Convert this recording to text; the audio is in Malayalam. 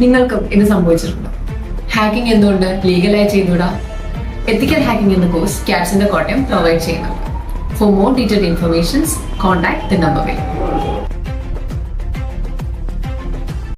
നിങ്ങൾക്കും ഇത് സംഭവിച്ചിട്ടുണ്ടോ? ഹാക്കിംഗ് എന്തുകൊണ്ട് ലീഗലായി ചെയ്തുകൂടാ? എത്തിക്കൽ ഹാക്കിംഗ് എന്ന course CADD Centre Kottayam provide ചെയ്യുന്നുണ്ട്. For more detailed information, contact the number below.